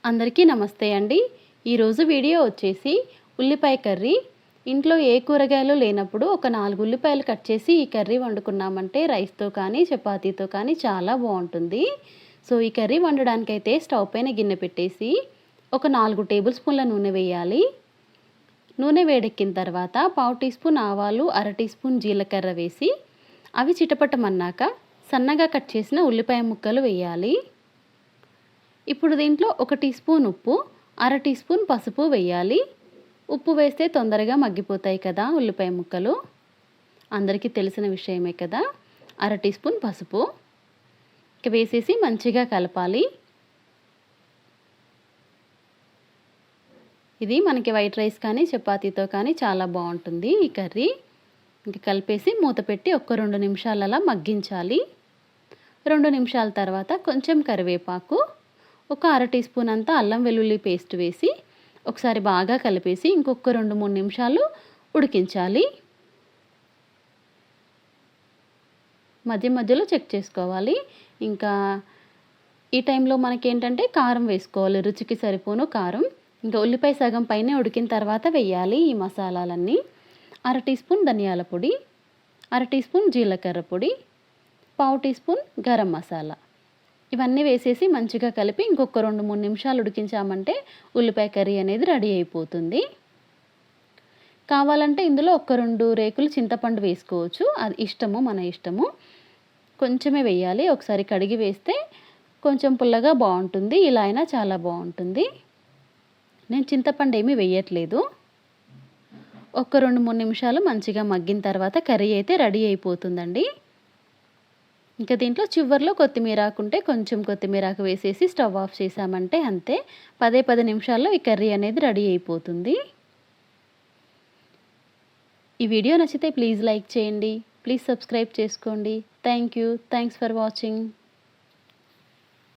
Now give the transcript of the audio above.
అందరికీ నమస్తే అండి. ఈరోజు వీడియో వచ్చేసి ఉల్లిపాయ కర్రీ. ఇంట్లో ఏ కూరగాయలు లేనప్పుడు ఒక 4 ఉల్లిపాయలు కట్ చేసి ఈ కర్రీ వండుకున్నామంటే రైస్‌తో కానీ, చపాతీతో కానీ చాలా బావుంటుంది. సో, ఈ కర్రీ వండడానికైతే స్టవ్ పైన గిన్నె పెట్టేసి ఒక 4 టేబుల్ స్పూన్ల నూనె వేయాలి. నూనె వేడెక్కిన తర్వాత పావు టీ స్పూన్ ఆవాలు, అర టీ స్పూన్ జీలకర్ర వేసి అవి చిటపటమన్నాక సన్నగా కట్ చేసిన ఉల్లిపాయ ముక్కలు వేయాలి. ఇప్పుడు దీంట్లో ఒక టీ స్పూన్ ఉప్పు, అర టీ స్పూన్ పసుపు వేయాలి. ఉప్పు వేస్తే తొందరగా మగ్గిపోతాయి కదా ఉల్లిపాయ ముక్కలు. అందరికీ తెలిసిన విషయమే కదా. అర టీ స్పూన్ పసుపు వేసేసి మంచిగా కలపాలి. ఇది మనకి వైట్ రైస్ కానీ చపాతీతో కానీ చాలా బాగుంటుంది ఈ కర్రీ. ఇంక కలిపేసి మూత పెట్టి ఒక 2 నిమిషాలు అలా మగ్గించాలి. 2 నిమిషాల తర్వాత కొంచెం కరివేపాకు, ఒక అర టీ స్పూన్ అంతా అల్లం వెల్లుల్లి పేస్ట్ వేసి ఒకసారి బాగా కలిపేసి ఇంకొక 2-3 నిమిషాలు ఉడికించాలి. మధ్య మధ్యలో చెక్ చేసుకోవాలి. ఇంకా ఈ టైంలో మనకేంటంటే కారం వేసుకోవాలి, రుచికి సరిపోను కారం. ఇంకా ఉల్లిపాయ సగం పైనే ఉడికిన తర్వాత వేయాలి ఈ మసాలాలన్నీ. అర టీ స్పూన్ ధనియాల పొడి, అర టీ స్పూన్ జీలకర్ర పొడి, పావు టీ స్పూన్ గరం మసాలా ఇవన్నీ వేసేసి మంచిగా కలిపి ఇంకొక 2-3 నిమిషాలు ఉడికించామంటే ఉల్లిపాయ కర్రీ అనేది రెడీ అయిపోతుంది. కావాలంటే ఇందులో ఒక 2 రేకులు చింతపండు వేసుకోవచ్చు. అది ఇష్టము, మన ఇష్టము. కొంచెమే వేయాలి. ఒకసారి కడిగి వేస్తే కొంచెం పుల్లగా బాగుంటుంది. ఇలా అయినా చాలా బాగుంటుంది. నేను చింతపండు ఏమీ వేయట్లేదు. ఒక 2-3 నిమిషాలు మంచిగా మగ్గిన తర్వాత కర్రీ అయితే రెడీ అయిపోతుందండి. ఇంకా దీంట్లో చివర్లో కొత్తిమీరాకు ఉంటే కొంచెం కొత్తిమీరాకు వేసేసి స్టవ్ ఆఫ్ చేసామంటే అంతే. 10 నిమిషాల్లో ఈ కర్రీ అనేది రెడీ అయిపోతుంది. ఈ వీడియో నచ్చితే ప్లీజ్ లైక్ చేయండి. ప్లీజ్ సబ్స్క్రైబ్ చేసుకోండి. Thanks for watching.